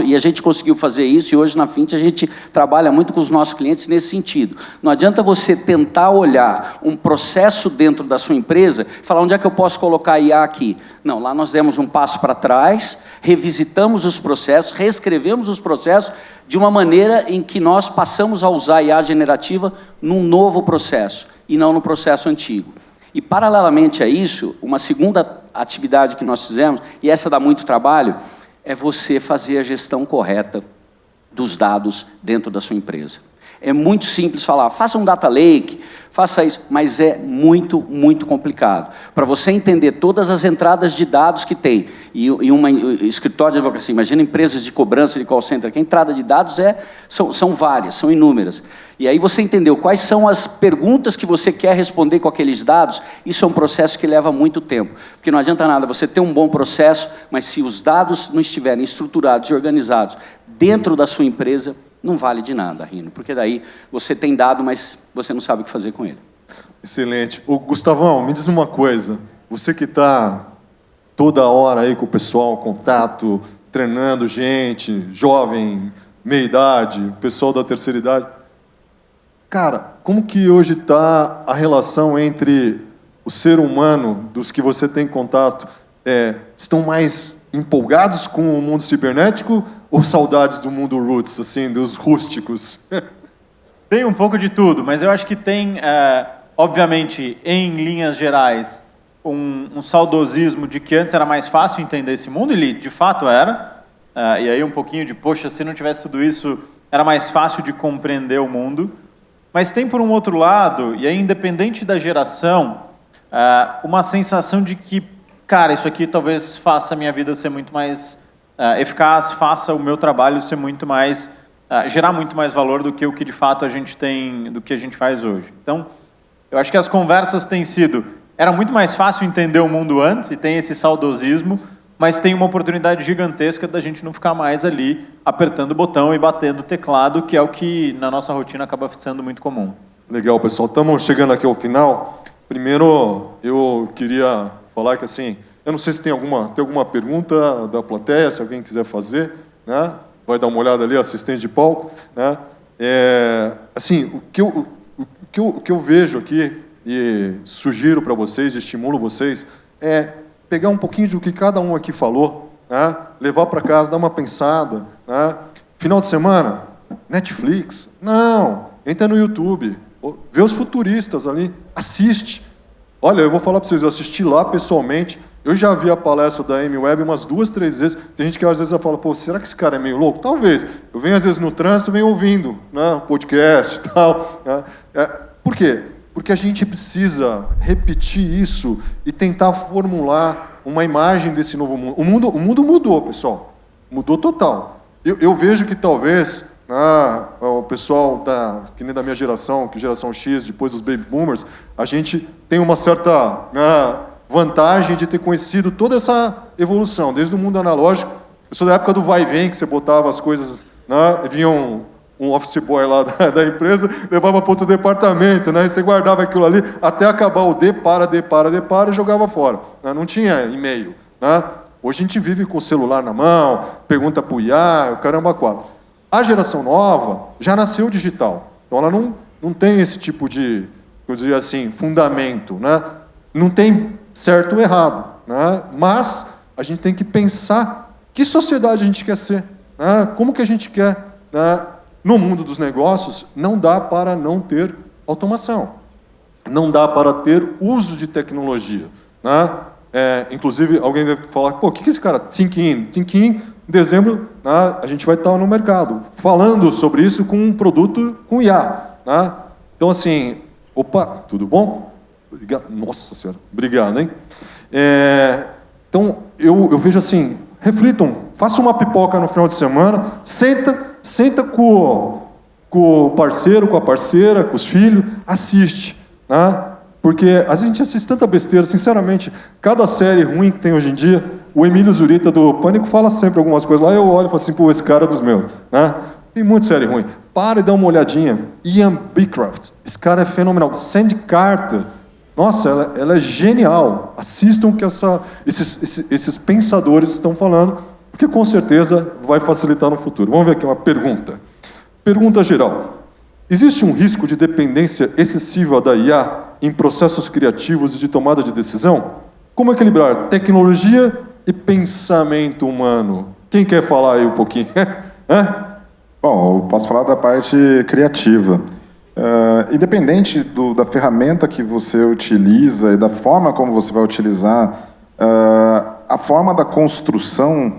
e a gente conseguiu fazer isso, e hoje na Fint a gente trabalha muito com os nossos clientes nesse sentido. Não adianta você tentar olhar um processo dentro da sua empresa e falar, onde é que eu posso colocar a IA aqui? Não, lá nós demos um passo para trás, revisitamos os processos, reescrevemos os processos de uma maneira em que nós passamos a usar a IA generativa num novo processo, e não no processo antigo. E, paralelamente a isso, uma segunda atividade que nós fizemos, e essa dá muito trabalho, é você fazer a gestão correta dos dados dentro da sua empresa. É muito simples falar, faça um data lake, faça isso, mas é muito, muito complicado. Para você entender todas as entradas de dados que tem, e um escritório de advocacia, imagina empresas de cobrança de call center, que a entrada de dados são várias, são inúmeras. E aí você entendeu quais são as perguntas que você quer responder com aqueles dados, isso é um processo que leva muito tempo. Porque não adianta nada você ter um bom processo, mas se os dados não estiverem estruturados e organizados dentro da sua empresa, não vale de nada, Rino, porque daí você tem dado, mas você não sabe o que fazer com ele. Excelente. Ô, Gustavão, me diz uma coisa. Você que está toda hora aí com o pessoal, contato, treinando gente, jovem, meia-idade, pessoal da terceira idade. Cara, como que hoje está a relação entre o ser humano, dos que você tem contato, estão mais empolgados com o mundo cibernético ou saudades do mundo roots, assim, dos rústicos? Tem um pouco de tudo, mas eu acho que tem, obviamente, em linhas gerais, um saudosismo de que antes era mais fácil entender esse mundo, ele de fato era, e aí um pouquinho de, poxa, se não tivesse tudo isso, era mais fácil de compreender o mundo. Mas tem, por um outro lado, e aí independente da geração, uma sensação de que, cara, isso aqui talvez faça a minha vida ser muito mais eficaz, faça o meu trabalho ser muito mais gerar muito mais valor do que o que de fato a gente tem, do que a gente faz hoje. Então, eu acho que as conversas têm sido... Era muito mais fácil entender o mundo antes, e tem esse saudosismo, mas tem uma oportunidade gigantesca da gente não ficar mais ali apertando o botão e batendo o teclado, que é o que na nossa rotina acaba sendo muito comum. Legal, pessoal. Estamos chegando aqui ao final. Primeiro, eu queria falar que, assim, eu não sei se tem alguma pergunta da plateia, se alguém quiser fazer, né? Vai dar uma olhada ali, assistente de palco, né? Assim, o que eu vejo aqui e sugiro para vocês, estimulo vocês, é pegar um pouquinho do que cada um aqui falou, né? Levar para casa, dar uma pensada, né? Final de semana, Netflix, não, entra no YouTube, vê os futuristas ali, assiste. Olha, eu vou falar para vocês, eu assisti lá pessoalmente, eu já vi a palestra da Amy Webb umas 2, 3 vezes. Tem gente que às vezes fala, pô, será que esse cara é meio louco? Talvez. Eu venho às vezes no trânsito, venho ouvindo, né, podcast e tal. Né? Por quê? Porque a gente precisa repetir isso e tentar formular uma imagem desse novo mundo. O mundo mudou, pessoal. Mudou total. Eu vejo que talvez o pessoal que nem da minha geração, que geração X, depois dos baby boomers, a gente tem uma certa vantagem de ter conhecido toda essa evolução, desde o mundo analógico. Eu sou da época do vai e vem, que você botava as coisas, né, vinha um office boy lá da empresa, levava para outro departamento, né, e você guardava aquilo ali até acabar o depara e jogava fora. Né, não tinha e-mail. Né? Hoje a gente vive com o celular na mão, pergunta para o IA, o caramba quatro. A geração nova já nasceu digital, então ela não tem esse tipo de, eu diria assim, fundamento, né? Não tem certo ou errado, né? Mas a gente tem que pensar que sociedade a gente quer ser, né? Como que a gente quer, né? No mundo dos negócios, não dá para não ter automação, não dá para ter uso de tecnologia, né? Inclusive, alguém deve falar, pô, o que esse cara, Think In, em dezembro, né, a gente vai estar no mercado, falando sobre isso com um produto com IA. Né? Então, assim, opa, tudo bom? Obrigado. Nossa Senhora, obrigado, hein? Então, eu vejo assim, reflitam, façam uma pipoca no final de semana, senta com o parceiro, com a parceira, com os filhos, assiste. Né? Porque a gente assiste tanta besteira, sinceramente, cada série ruim que tem hoje em dia, o Emílio Zurita do Pânico fala sempre algumas coisas lá, eu olho e falo assim, pô, esse cara é dos meus. Né? Tem muita série ruim. Para e dá uma olhadinha. Ian Beecroft, esse cara é fenomenal. Sandy Carter, nossa, ela é genial. Assistam o que esses pensadores estão falando, porque com certeza vai facilitar no futuro. Vamos ver aqui uma pergunta. Pergunta geral. Existe um risco de dependência excessiva da IA em processos criativos e de tomada de decisão? Como equilibrar tecnologia e pensamento humano? Quem quer falar aí um pouquinho? Bom, eu posso falar da parte criativa. Independente da ferramenta que você utiliza e da forma como você vai utilizar, a forma da construção,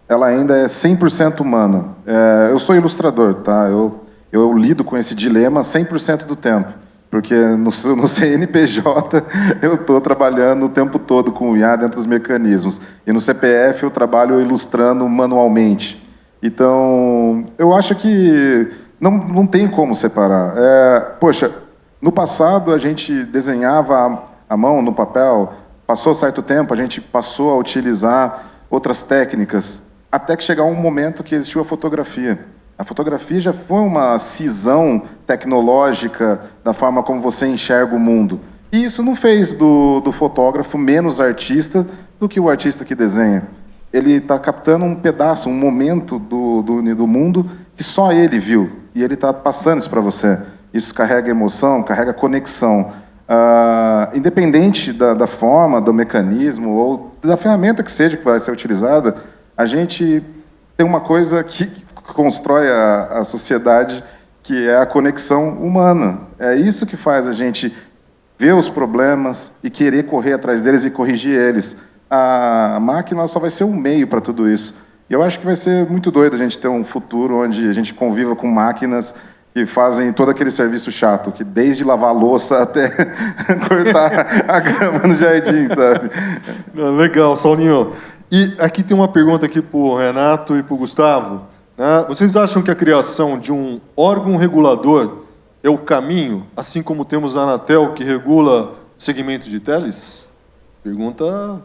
ela ainda é 100% humana. Eu sou ilustrador, tá? Eu lido com esse dilema 100% do tempo, porque no CNPJ eu estou trabalhando o tempo todo com o IA dentro dos mecanismos, e no CPF eu trabalho ilustrando manualmente. Então, eu acho que não tem como separar. Poxa, no passado a gente desenhava à mão, no papel, passou certo tempo, a gente passou a utilizar outras técnicas, até que chegar um momento que existiu a fotografia. A fotografia já foi uma cisão tecnológica da forma como você enxerga o mundo. E isso não fez do fotógrafo menos artista do que o artista que desenha. Ele está captando um pedaço, um momento do mundo que só ele viu. E ele está passando isso para você. Isso carrega emoção, carrega conexão. Independente da forma, do mecanismo ou da ferramenta que seja que vai ser utilizada, a gente tem uma coisa que constrói a sociedade, que é a conexão humana. É isso que faz a gente ver os problemas e querer correr atrás deles e corrigir eles. A máquina só vai ser um meio para tudo isso. E eu acho que vai ser muito doido a gente ter um futuro onde a gente conviva com máquinas que fazem todo aquele serviço chato, que desde lavar a louça até cortar a grama no jardim, sabe? Legal, Saulinho. E aqui tem uma pergunta aqui para o Renato e para o Gustavo. né? Vocês acham que a criação de um órgão regulador é o caminho, assim como temos a Anatel, que regula segmento de teles? Pergunta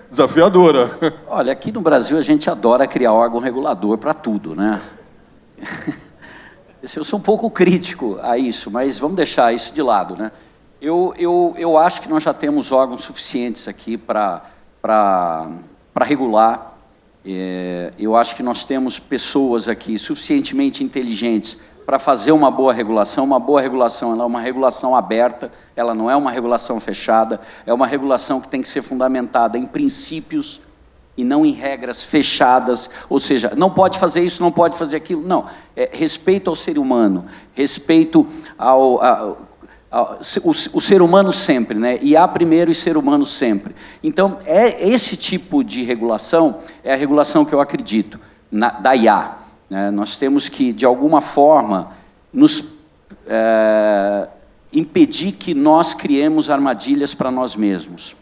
desafiadora. Olha, aqui no Brasil a gente adora criar órgão regulador para tudo, né? Eu sou um pouco crítico a isso, mas vamos deixar isso de lado, né? Eu acho que nós já temos órgãos suficientes aqui para regular. Eu acho que nós temos pessoas aqui suficientemente inteligentes para fazer uma boa regulação. Uma boa regulação, ela é uma regulação aberta, ela não é uma regulação fechada, é uma regulação que tem que ser fundamentada em princípios e não em regras fechadas, ou seja, não pode fazer isso, não pode fazer aquilo, não. É respeito ao ser humano, respeito o ser humano sempre, né? IA primeiro e ser humano sempre. Então, esse tipo de regulação é a regulação que eu acredito, da IA. Né? Nós temos que, de alguma forma, nos impedir que nós criemos armadilhas para nós mesmos.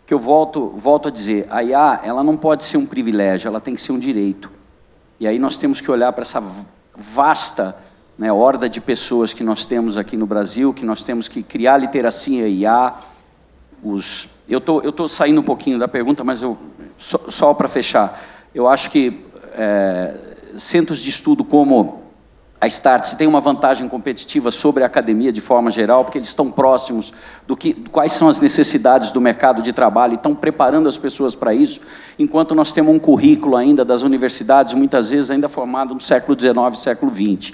Que eu volto a dizer, a IA, ela não pode ser um privilégio, ela tem que ser um direito. E aí nós temos que olhar para essa vasta, né, horda de pessoas que nós temos aqui no Brasil, que nós temos que criar literacia IA. Eu tô saindo um pouquinho da pergunta, mas só para fechar, eu acho que centros de estudo como a Startse tem uma vantagem competitiva sobre a academia de forma geral, porque eles estão próximos quais são as necessidades do mercado de trabalho e estão preparando as pessoas para isso, enquanto nós temos um currículo ainda das universidades, muitas vezes ainda formado no século XIX, século XX.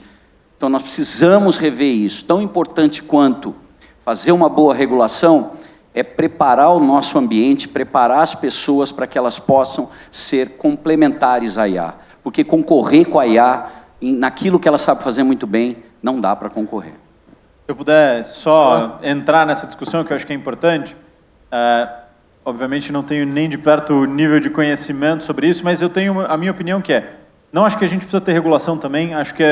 Então nós precisamos rever isso. Tão importante quanto fazer uma boa regulação é preparar o nosso ambiente, preparar as pessoas para que elas possam ser complementares à IA. Porque concorrer com a IA, naquilo que ela sabe fazer muito bem, não dá para concorrer. Se eu puder só entrar nessa discussão, que eu acho que é importante, obviamente não tenho nem de perto o nível de conhecimento sobre isso, mas eu tenho a minha opinião que não acho que a gente precisa ter regulação também, acho que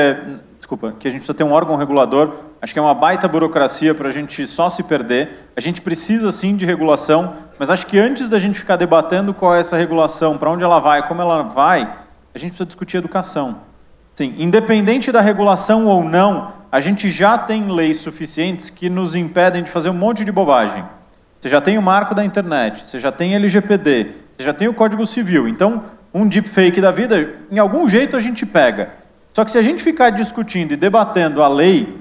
que a gente precisa ter um órgão regulador, acho que é uma baita burocracia para a gente só se perder, a gente precisa sim de regulação, mas acho que antes da gente ficar debatendo qual é essa regulação, para onde ela vai, como ela vai, a gente precisa discutir educação. Sim, independente da regulação ou não, a gente já tem leis suficientes que nos impedem de fazer um monte de bobagem. Você já tem o marco da internet, você já tem LGPD, você já tem o Código Civil. Então, um deepfake da vida, em algum jeito a gente pega. Só que se a gente ficar discutindo e debatendo a lei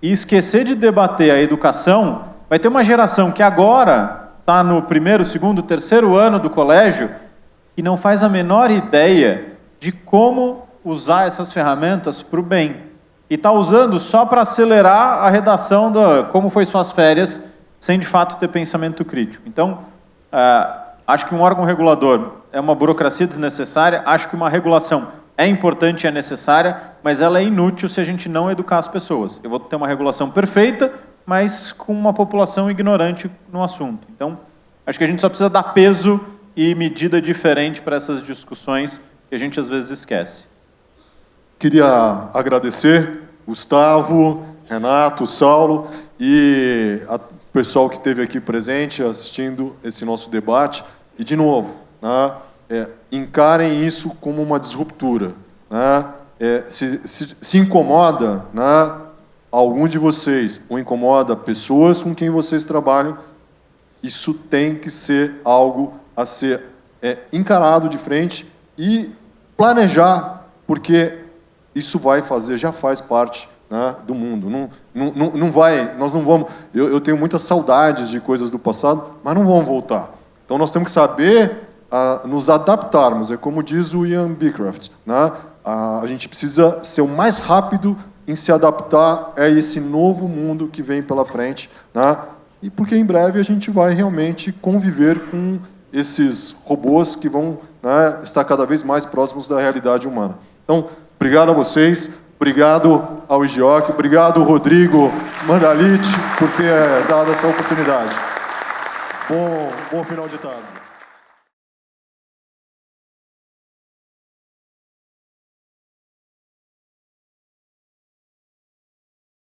e esquecer de debater a educação, vai ter uma geração que agora está no primeiro, segundo, terceiro ano do colégio e não faz a menor ideia de como usar essas ferramentas para o bem. E está usando só para acelerar a redação como foi suas férias, sem de fato ter pensamento crítico. Então, acho que um órgão regulador é uma burocracia desnecessária, acho que uma regulação é importante e é necessária, mas ela é inútil se a gente não educar as pessoas. Eu vou ter uma regulação perfeita, mas com uma população ignorante no assunto. Então, acho que a gente só precisa dar peso e medida diferente para essas discussões que a gente às vezes esquece. Queria agradecer Gustavo, Renato, Saulo e o pessoal que esteve aqui presente assistindo esse nosso debate. E, de novo, né, encarem isso como uma disruptura. Né? Se incomoda, né, algum de vocês, ou incomoda pessoas com quem vocês trabalham, isso tem que ser algo a ser encarado de frente e planejar, porque isso vai fazer, já faz parte, né, do mundo. Não vai, nós não vamos... Eu tenho muitas saudades de coisas do passado, mas não vão voltar. Então nós temos que saber nos adaptarmos. É como diz o Ian Beecroft, né? A gente precisa ser o mais rápido em se adaptar a esse novo mundo que vem pela frente, né? E porque em breve a gente vai realmente conviver com esses robôs que vão, né, estar cada vez mais próximos da realidade humana. Então, obrigado a vocês, obrigado ao IGIOC, obrigado Rodrigo Mandalite por ter dado essa oportunidade. Bom final de tarde.